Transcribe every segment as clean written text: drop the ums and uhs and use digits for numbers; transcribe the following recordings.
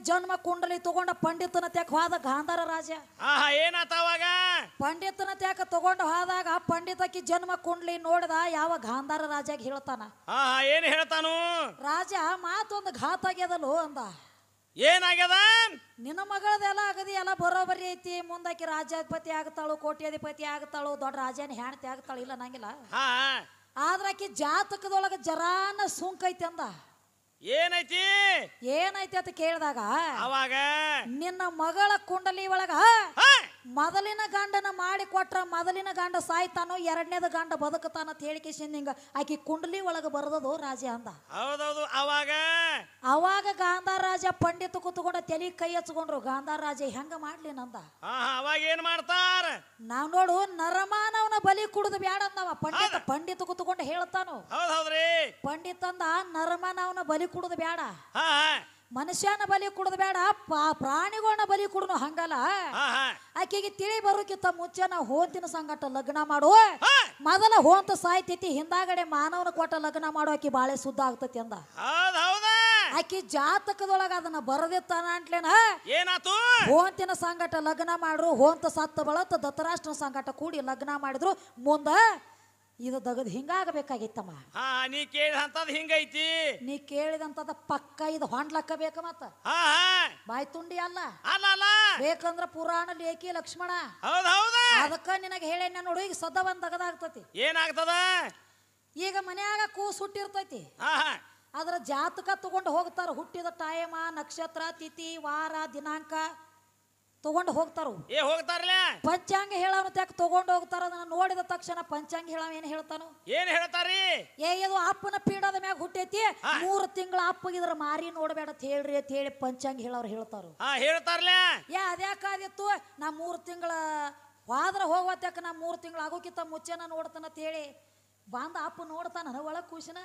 ಜನ್ಮ ಕುಂಡಲಿ ತಗೊಂಡ ಪಂಡಿತನ ತ್ಯಾಕ ಹೋದ ಗಾಂಧಾರ ರಾಜ. ಏನಾತ ಅವಾಗ? ಪಂಡಿತನ ತ್ಯಾಕ ತಗೊಂಡು ಹೋದಾಗ ಪಂಡಿತಕಿ ಜನ್ಮ ಕುಂಡಲಿ ನೋಡಿದ ಯಾವ ಗಾಂಧಾರ ರಾಜಾಗ ಹೇಳ್ತಾನ. ಏನ್ ಹೇಳ್ತಾನು? ರಾಜ ಮಾತೊಂದು ಘಾತ ಆಗ್ಯದಲ್ಲೋ ಅಂದ. ಏನಾಗ್ಯದ? ನಿನ್ನ ಮಗಳದೆಲ್ಲ ಅಗದಿ ಎಲ್ಲ ಬರೋಬರಿ ಐತಿ, ಮುಂದಾಕಿ ರಾಜ್ಯಾಧಿಪತಿ ಆಗ್ತಾಳು, ಕೋಟ್ಯಾಧಿಪತಿ ಆಗ್ತಾಳು, ದೊಡ್ಡ ರಾಜನ ಹೆಣ್ತಿ ಆಗ್ತಾಳು, ಇಲ್ಲ ನಂಗಿಲ್ಲ. ಆದ್ರ ಆಕಿ ಜಾತಕದೊಳಗ ಜರಾನ ಸುಂಕ ಐತಿ ಅಂದ. ಏನೈತಿ? ಏನೈತಿ ಅಂತ ಕೇಳಿದಾಗ ಅವಾಗ ನಿನ್ನ ಮಗಳ ಕುಂಡಲಿ ಒಳಗ ಮೊದಲಿನ ಗಂಡನ ಮಾಡಿ ಕೊಟ್ರ ಮೊದಲಿನ ಗಂಡ ಸಾಯ್ತಾನೋ, ಎರಡನೇದ ಗಂಡ ಬದುಕತಾನ ಅಂತ ಹೇಳಿಕೆಸಿಂದ ಹಿಂಗ ಆಕಿ ಕುಂಡಲಿ ಒಳಗ ಬರದದು ರಾಜ ಅಂದ. ಹೌದೌದು. ಅವಾಗ ಗಾಂಧಾರ ರಾಜ ಪಂಡಿತ ಕೂತ್ಕೊಂಡ ತಲೆ ಕೈ ಹಚ್ಕೊಂಡ್ರು. ಗಾಂಧಾರ ರಾಜ ಹೆಂಗ ಮಾಡ್ಲಿ ನಂದ. ಅವಾಗ ಏನ್ ಮಾಡ್ತಾರ? ನಾವ್ ನೋಡು ನರಮಾನವನ ಬಲಿ ಕುಡುದು ಬ್ಯಾಡ ಅಂದವ. ಪಂಡಿತ ಕೂತ್ಕೊಂಡು ಹೇಳ್ತಾನು. ಹೌದೌದ್ರಿ. ಪಂಡಿತ ಅಂದ ನರಮಾನವನ ಬಲಿ ಕುಡುದು ಬ್ಯಾಡ, ಹಾ ಮನುಷ್ಯನ ಬಲಿ ಕುಡುದು ಬೇಡ, ಪ್ರಾಣಿಗಳನ್ನ ಬಲಿ ಕುಡುನು ಹಂಗಲ್ಲ. ಆಕೆಗೆ ತಿಳಿ ಬರೋಕ್ಕಿಂತ ಮುಂಚೆ ನಾವು ಹೋಂತಿನ ಸಂಗಟ ಲಗ್ನ ಮಾಡು. ಮೊದಲ ಹೋಂತ ಸಾಯ್ತೈತಿ, ಹಿಂದಾಗಡೆ ಮಾನವನ ಕೊಟ್ಟ ಲಗ್ನ ಮಾಡು, ಆಕಿ ಬಾಳೆ ಸುದ್ದ ಆಗ್ತತಿ ಅಂದ. ಆಕಿ ಜಾತಕದೊಳಗ ಅದನ್ನ ಬರದಿತ್ತಾನ ಅಂಟ್ಲೇನ. ಏನಾತು? ಹೋಂತಿನ ಸಂಗಟ ಲಗ್ನ ಮಾಡ್ರು. ಹೋಂತ ಸತ್ತ ಬಳತ್ತ ದತ್ತರಾಷ್ಟ್ರನ ಸಂಗಟ ಕೂಡಿ ಲಗ್ನ ಮಾಡಿದ್ರು. ಮುಂದ ಇದು ದಗದ್ ಹಿಂಗಾಗಬೇಕಾಗಿತ್ತಮ್ಮ. ನೀ ಕೇಳಿದಂತದ್ ಹಿಂಗೈತಿ. ನೀ ಕೇಳಿದಂತದ ಪಕ್ಕ ಇದು ಹೊಂಡ್ಲಕ್ಕ ಬೇಕ. ಮತ್ತ ಬಾಯ್ ತುಂಡಿ ಅಲ್ಲ ಬೇಕಂದ್ರ ಪುರಾಣ ಲೇಖಿ ಲಕ್ಷ್ಮಣ. ಅದಕ್ಕ ನಿನಗೆ ಹೇಳೇನ ನೋಡು. ಈಗ ಸದ ಒಂದ್ ದಗದಾಗ್ತತಿ. ಏನಾಗ್ತದ? ಈಗ ಮನ್ಯಾಗ ಕೂಸ್ ಹುಟ್ಟಿರ್ತೈತಿ, ಅದ್ರ ಜಾತಕ ತಗೊಂಡು ಹೋಗ್ತಾರ. ಹುಟ್ಟಿದ ಟೈಮ, ನಕ್ಷತ್ರ, ತಿಥಿ, ವಾರ, ದಿನಾಂಕ ತಗೊಂಡು ಹೋಗ್ತಾರ. ಪಂಚಾಂಗ ಹೇಳವನು ತ್ಯಾಕ ತಗೊಂಡು ಹೋಗ್ತಾರ. ಅದನ್ನ ನೋಡಿದ ತಕ್ಷಣ ಪಂಚಾಂಗ ಹೇಳವ ಏನ್ ಹೇಳ್ತಾನು? ಏನ್ ಹೇಳ್ತಾರಿ? ಇದು ಅಪ್ಪನ ಪೀಡದ ಮ್ಯಾಗ ಹುಟ್ಟೈತಿ, 3 ತಿಂಗಳ ಅಪ್ಪಗಿದ್ರ ಮಾರಿ ನೋಡ್ಬೇಡ ಅಂತ ಹೇಳ್ರಿ ಅಂತ ಹೇಳಿ ಪಂಚಾಂಗ ಹೇಳವ್ರು ಹೇಳ್ತಾರ. ಅದ್ಯಾಕಾದಿತ್ತು? ನಾ 3 ತಿಂಗಳ ಹೋದ್ರ ಹೋಗತ್ಯಾಕ ನಾ 3 ತಿಂಗಳ ಆಗೋಕ್ಕಿಂತ ಮುಂಚೆನ ನೋಡ್ತಾನ ಅಂತ ಹೇಳಿ ಬಂದ ಅಪ್ಪ ನೋಡ್ತಾನ ಒಳಗ್ ಖುಷಿನ.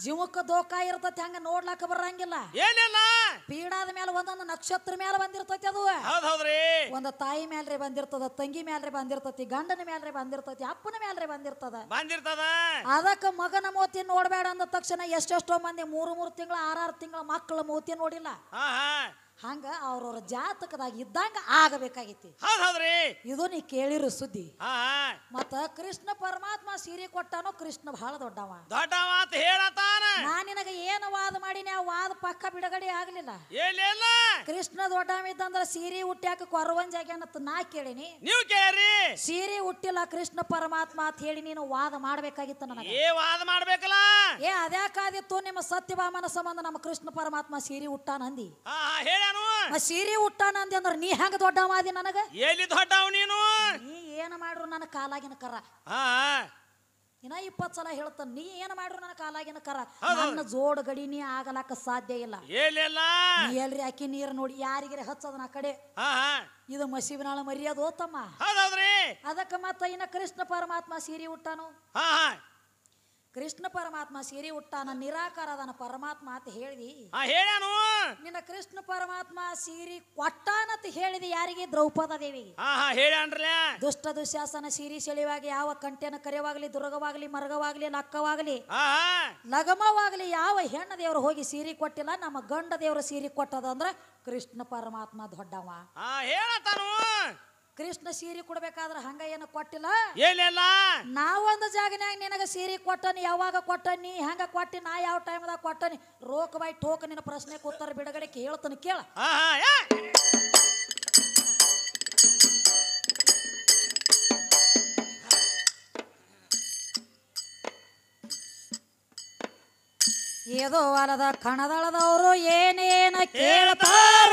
ಜೀವಕ್ಕ ದೋಖ ಇರ್ತತಿ, ಹಂಗ ನೋಡ್ಲಾಕ ಬರಂಗಿಲ್ಲ. ಪೀಡಾದ ಮೇಲೆ ಒಂದೊಂದು ನಕ್ಷತ್ರ ಮೇಲೆ ಬಂದಿರ್ತತಿ. ಅದು ಒಂದ ತಾಯಿ ಮೇಲ್ರೆ ಬಂದಿರ್ತದ, ತಂಗಿ ಮೇಲ್ರೆ ಬಂದಿರ್ತತಿ, ಗಂಡನ ಮೇಲ್ರೆ ಬಂದಿರ್ತತಿ, ಅಪ್ಪನ ಮೇಲ್ರೆ ಬಂದಿರ್ತದ. ಅದಕ್ಕ ಮಗನ ಮೋತಿ ನೋಡ್ಬೇಡ ಅಂದ ತಕ್ಷಣ ಎಷ್ಟೆಷ್ಟೋ ಮಂದಿ 3 ತಿಂಗಳ 6 ತಿಂಗಳ ಮಕ್ಕಳ ಮೋತಿ ನೋಡಿಲ್ಲ. ಹಂಗ ಅವ್ರವ್ರ ಜಾತಕದಾಗ ಇದ್ದಂಗ ಆಗಬೇಕಾಗಿತಿ. ಇದು ನೀ ಕೇಳಿರು ಸುದ್ದಿ. ಮತ್ತ ಕೃಷ್ಣ ಪರಮಾತ್ಮ ಸೀರೆ ಕೊಟ್ಟಾನೋ. ಕೃಷ್ಣ ಬಹಳ ದೊಡ್ಡವ ನಾ ನಿನಗ ಏನು ವಾದ ಮಾಡಿನಿ, ಆ ವಾದ ಪಕ್ಕ ಬಿಡುಗಡೆ ಆಗ್ಲಿಲ್ಲ. ಕೃಷ್ಣ ದೊಡ್ಡವ ಇದ್ದಂದ್ರ ಸೀರೆ ಹುಟ್ಟ್ಯಾಕ ಕೊರವಂಜಾಗ್ಯಾನತ್ ನಾ ಕೇಳಿನಿ. ನೀವು ಕೇಳಿ ಸೀರೆ ಹುಟ್ಟಿಲ್ಲ ಕೃಷ್ಣ ಪರಮಾತ್ಮ ಅಂತ ಹೇಳಿ ನೀನು ವಾದ ಮಾಡ್ಬೇಕಾಗಿತ್ತು ನನಗೆ. ವಾದ ಮಾಡ್ಬೇಕಲ್ಲ. ಅದ್ಯಾಕಾದಿತ್ತು? ನಿಮ್ಮ ಸತ್ಯಭಾಮನ ಸಂಬಂಧ ನಮ್ಮ ಕೃಷ್ಣ ಪರಮಾತ್ಮ ಸೀರೆ ಹುಟ್ಟಾನಂದಿ. ಸೀರೆ ಹುಟ್ಟಾನ ಅಂದಿ ಅಂದ್ರ ನೀ ಹೆಂಗ ದೊಡ್ಡವಾದಿ ನನಗ? ಎಲ್ಲಿ ದೊಡ್ಡವ ನೀನು? ನೀ ಏನ್ ಮಾಡ್ರು ನನ್ನ ಕಾಲಾಗಿನ ಕರ. ಇನ್ನ 20 ಸಲ ಹೇಳ್ತಾನ, ನೀ ಏನ್ ಮಾಡ್ರು ನನ್ನ ಕಾಲಾಗಿನ ಕರ. ನನ್ನ ಜೋಡ್ ಗಡಿ ನೀ ಆಗಲಾಕ ಸಾಧ್ಯ ಇಲ್ಲ. ಎಲ್ರಿ ಅಕ್ಕಿ ನೀರ್ ನೋಡಿ ಯಾರಿಗಾರ ಹಚ್ಚದನ ಕಡೆ ಇದು ಮಸೀಬಿನಾಳ ಮರ್ಯಾದ ಓತಮ್ಮ. ಅದಕ್ಕ ಮತ್ತ ಇನ್ನ ಕೃಷ್ಣ ಪರಮಾತ್ಮ ಸೀರೆ ಹುಟ್ಟಾನು. ಕೃಷ್ಣ ಪರಮಾತ್ಮ ಸೀರೆ ಹುಟ್ಟಾನ, ನಿರಾಕಾರದನ ಪರಮಾತ್ಮ ಅಂತ ಹೇಳಿದಿ. ನಿನ್ನ ಕೃಷ್ಣ ಪರಮಾತ್ಮ ಸೀರೆ ಕೊಟ್ಟಾನಂತ ಹೇಳಿದಿ ಯಾರಿಗೆ? ದ್ರೌಪದ ದೇವಿಗೆ. ದುಷ್ಟ ದುಶ್ಯಾಸನ ಸೀರೆ ಸೆಳೆವಾಗಿ ಯಾವ ಕಂಟೆನ ಕರೆವಾಗ್ಲಿ, ದುರ್ಗವಾಗ್ಲಿ, ಮರ್ಗವಾಗ್ಲಿ, ಲಕ್ಕವಾಗ್ಲಿ, ಲಗಮವಾಗ್ಲಿ ಯಾವ ಹೆಣ್ಣ ದೇವ್ರು ಹೋಗಿ ಸೀರೆ ಕೊಟ್ಟಿಲ್ಲ. ನಮ್ಮ ಗಂಡ ದೇವ್ರ ಸೀರೆ ಕೊಟ್ಟದ ಅಂದ್ರ ಕೃಷ್ಣ ಪರಮಾತ್ಮ ದೊಡ್ಡವ. ಕೃಷ್ಣ ಸೀರೆ ಕೊಡ್ಬೇಕಾದ್ರ ಹಂಗ ಏನು ಕೊಟ್ಟಿಲ್ಲ. ನಾವೊಂದು ಜಾಗನ್ಯಾಗ ನಿನಗ ಸೀರೆ ಕೊಟ್ಟನಿ, ಯಾವಾಗ ಕೊಟ್ಟನಿ, ಹೆಂಗ ಕೊಟ್ಟಿ, ನಾ ಯಾವ ಟೈಮ್ದಾಗ ಕೊಟ್ಟನಿ, ರೋಕ್ ಬೈ ಟೋಕ್ ನಿನ್ನ ಪ್ರಶ್ನೆ ಕೂತಾರ ಬಿಡುಗಡೆ ಹೇಳ್ತಾನೆ ಕೇಳ. ಏದೋ ಅಲದ ಕಣದಳದವರು ಏನೇನ ಕೇಳ್ತಾರ.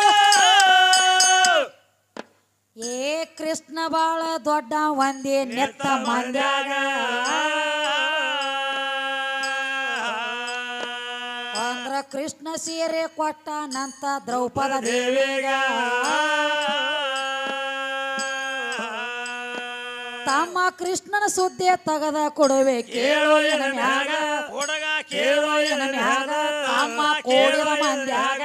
ಕೃಷ್ಣ ಬಾಳ ದೊಡ್ಡ ಒಂದೇ ನೆತ್ತ ಮಂದ್ಯಾಗ ಅಂದ್ರ ಕೃಷ್ಣ ಸೀರೆ ಕೊಟ್ಟನಂತ ದ್ರೌಪದ ದೇವಿಗ. ತಮ್ಮ ಕೃಷ್ಣನ ಸುದ್ದಿ ತಗದ ಕೊಡುವೆ ಕೇಳೋ ಎನ ಮ್ಯಾಗ, ಕೇಳೋ ಎನ ಮ್ಯಾಗ ತಮ್ಮ ಕೋಡಿದ ಮಂದ್ಯಾಗ.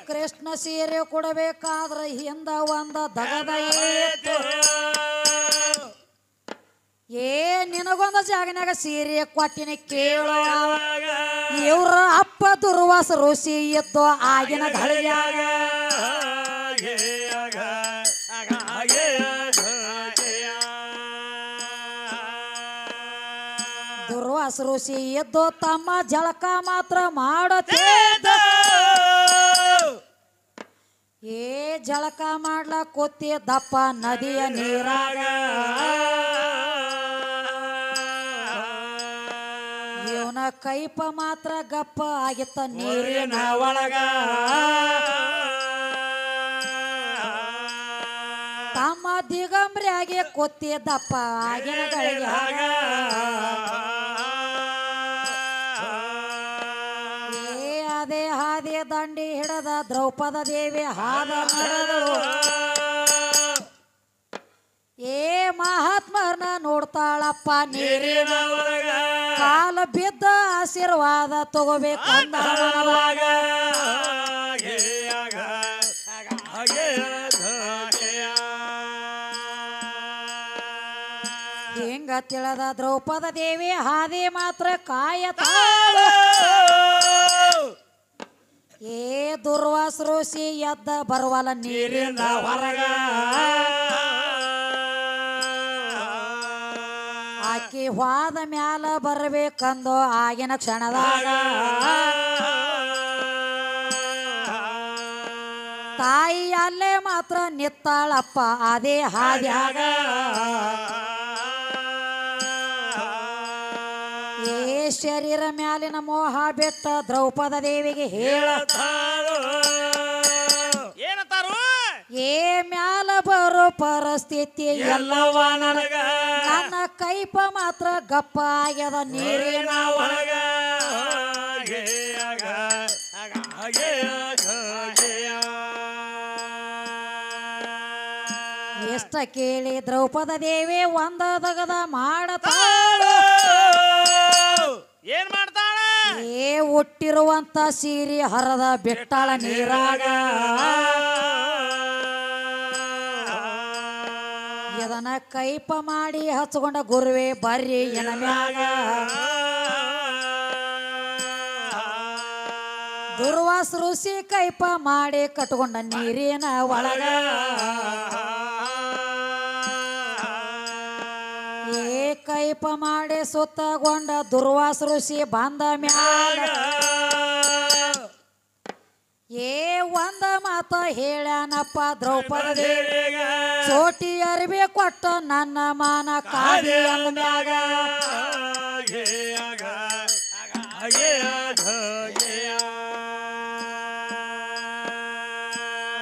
ಕೃಷ್ಣ ಸೀರೆ ಕೊಡಬೇಕಾದ್ರ ಹಿಂದ ಒಂದ ದಗದ ಏತು. ಏ ನಿನಗೊಂದ ಜಾಗನ್ಯಾಗ ಸೀರೆ ಕೊಟ್ಟಿನ ಕೇಳೋ ಇವ್ರ ಅಪ್ಪ ದುರ್ವಾಸ ಋಷಿ ಎದ್ದೋ ಆಗಿನ ಘಳಿಯಾಗ ದುರ್ವಾಸ ಋಷಿ ಎದ್ದೋ ತಮ್ಮ ಜಳಕ ಮಾತ್ರ ಮಾಡತೇದ ಏ ಜಳಕ ಮಾಡ್ಲಾ ಕೂತಿದ್ದಪ್ಪ ನದಿಯ ನೀರಾಗ ಇವನ ಕೈಪ ಮಾತ್ರ ಗಪ್ಪ ಆಗಿತ್ತ ನೀರಿನ ಒಳಗ ತಮ್ಮ ದಿಗಂಬ್ರಿಯಾಗಿ ಕೂತಿದ್ದಪ್ಪ ಆಗಿನ ಗಳಿಗಾಗ ಅದೇ ಹಾದಿ ದಂಡಿ ಹಿಡದ ದ್ರೌಪದ ದೇವಿ ಹಾದ ನಡೆದಳು ಏ ಮಹಾತ್ಮರನ್ನ ನೋಡ್ತಾಳಪ್ಪ ನೀರಿನ ಕಾಲ ಬಿದ್ದ ಆಶೀರ್ವಾದ ತಗೋಬೇಕು ಹಿಂಗ ತಿಳಿದ ದ್ರೌಪದ ದೇವಿ ಹಾದಿ ಮಾತ್ರ ಕಾಯತಾಳ ಏ ದುರ್ವಾಸ ಋಷಿ ಎದ್ದ ಬರುವಲ್ಲ ನೀರಿನ ಹೊರಗ ಆಕಿ ಹೋದ ಮ್ಯಾಲ ಬರ್ಬೇಕಂದು ಆಗಿನ ಕ್ಷಣದಾಗ ತಾಯಿ ಅಲ್ಲೇ ಮಾತ್ರ ನಿತ್ತಾಳಪ್ಪ ಅದೇ ಹಾದ್ಯಾಗ ಏ ಶರೀರ ಮ್ಯಾಲಿನ ಮೋಹ ಬಿಟ್ಟ ದ್ರೌಪದ ದೇವಿಗೆ ಹೇಳತಾಳು ಏನಂತಾರು ಏ ಮ್ಯಾಲ ಬರೋ ಪರಿಸ್ಥಿತಿ ಎಲ್ಲವ ನನಗ ನನ್ನ ಕೈಪ ಮಾತ್ರ ಗಪ್ಪ ಆಗ್ಯದ ನೀರಿನ ಒಳಗ ಎಷ್ಟ ಕೇಳಿ ದ್ರೌಪದ ದೇವಿ ಒಂದ ದಗದ ಮಾಡತಾಳು ಏನ್ ಮಾಡ್ತಾಳ ಏ ಹುಟ್ಟಿರುವಂತ ಸೀರೆ ಹರದ ಬಿಟ್ಟಾಳ ನೀರಾಗ ಇದನ್ನ ಕೈಪ ಮಾಡಿ ಹಚ್ಕೊಂಡ ಗುರುವೆ ಬರ್ರಿ ಎನ ಮ್ಯಾಗ ದುರ್ವಾಸ ಋಷಿ ಕೈಪ ಮಾಡಿ ಕಟ್ಕೊಂಡ ನೀರಿನ ಒಳಗ ಏ ಕೈಪ ಮಾಡಿ ಸುತ್ತಗೊಂಡ ದುರ್ವಾಸ ಋಷಿ ಬಂದ ಮ್ಯಾಗ ಏ ಒಂದ ಮಾತ ಹೇಳ್ಯಾನಪ್ಪ ದ್ರೌಪದ ದೇವಿಗ ಚೋಟಿ ಅರಿವಿ ಕೊಟ್ಟ ನನ್ನ ಮಾನ ಕಾದಿ ಅಂದ ಮ್ಯಾಗ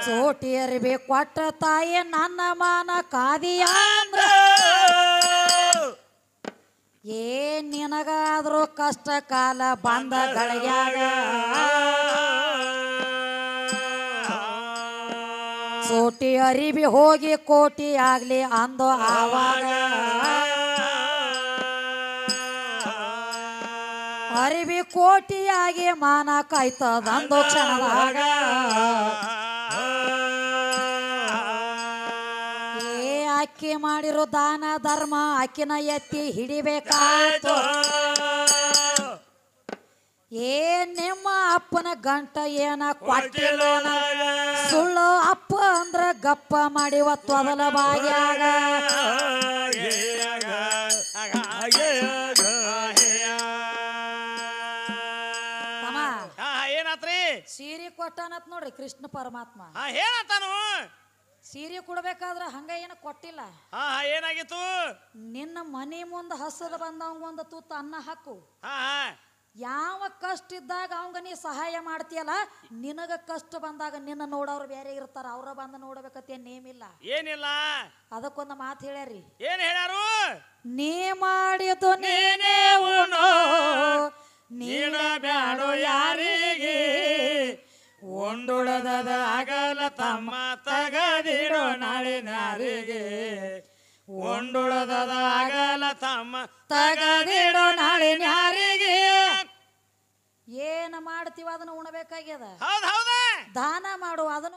ಚೋಟಿ ಅರಿವಿ ಕೊಟ್ಟ ತಾಯಿ ನನ್ನ ಮಾನ ಕಾದಿಯ ಅಂದ್ರ ಏ ನಿನಗಾದ್ರೂ ಕಷ್ಟ ಕಾಲ ಬಂದ ಗಳಿಗ್ಯಾಗ ಚೋಟಿ ಅರಿವಿ ಹೋಗಿ ಕೋಟಿ ಆಗ್ಲಿ ಅಂದು ಆವಾಗ ಅರಿವಿ ಕೋಟಿಯಾಗಿ ಮಾನ ಕಾಯ್ತದಂದು ಕ್ಷಣದಾಗ ಏ ಅಕ್ಕಿ ಮಾಡಿರೋ ದಾನ ಧರ್ಮ ಅಕ್ಕಿನ ಎತ್ತಿ ಹಿಡಿಬೇಕಾಯ್ತು ಏ ನಿಮ್ಮ ಅಪ್ಪನ ಗಂಟ ಏನ ಕೊಟ್ಟಿಲ್ಲ ಸುಳ್ಳು ಅಪ್ಪ ಅಂದ್ರ ಗಪ್ಪ ಮಾಡಿವ ತೊದಲ ಬಾಗ್ಯಾಗ ಏನಾತ್ರಿ ಸೀರೆ ಕೊಟ್ಟಾನತ್ ನೋಡ್ರಿ ಕೃಷ್ಣ ಪರಮಾತ್ಮ ಏನಂತಾನು ಸೀರೆ ಕೊಡ್ಬೇಕಾದ್ರ ಹಂಗ ಏನ ಕೊಟ್ಟಿಲ್ಲ ಏನಾಗಿತ್ತು ನಿನ್ನ ಮನಿ ಮುಂದ ಹಸದ ಬಂದವಂಗ ಒಂದು ತೂತ ಅನ್ನ ಹಾಕು ಯಾವ ಕಷ್ಟ ಇದ್ದಾಗ ಅವಂಗ ನೀ ಸಹಾಯ ಮಾಡ್ತೀಯಲ್ಲ ನಿನಗ ಕಷ್ಟ ಬಂದಾಗ ನಿನ್ನ ನೋಡವ್ರು ಬೇರೆ ಇರ್ತಾರ ಅವ್ರ ಬಂದ ನೋಡ್ಬೇಕತ್ತೆ ನೇಮಿಲ್ಲ ಏನಿಲ್ಲ ಅದಕ್ಕೊಂದು ಮಾತು ಹೇಳ್ಯಾರಿ ಏನ್ ಹೇಳ್ಯಾರು ನೀ ಮಾಡಿದ್ದು ನೀನೇ ಉಣೋ ನೀಡಬ್ಯಾಡೋ ಯಾರಿಗೆ ಒಂದುಳದ ಆಗಲ ತಮ್ಮ ತಗದಿಡೋ ನಾಳೆ ನಾರಿಗೆ ಒಂದುಳದ ಆಗಲ ತಮ್ಮ ತಗದಿಡೋ ನಾಳೆ ಯಾರಿಗೆ ಏನ ಮಾಡ್ತೀವ ಅದನ್ನ ಉಣಬೇಕಾಗ್ಯದ ಹೌದ ದಾನ ಮಾಡು ಅದನ್ನ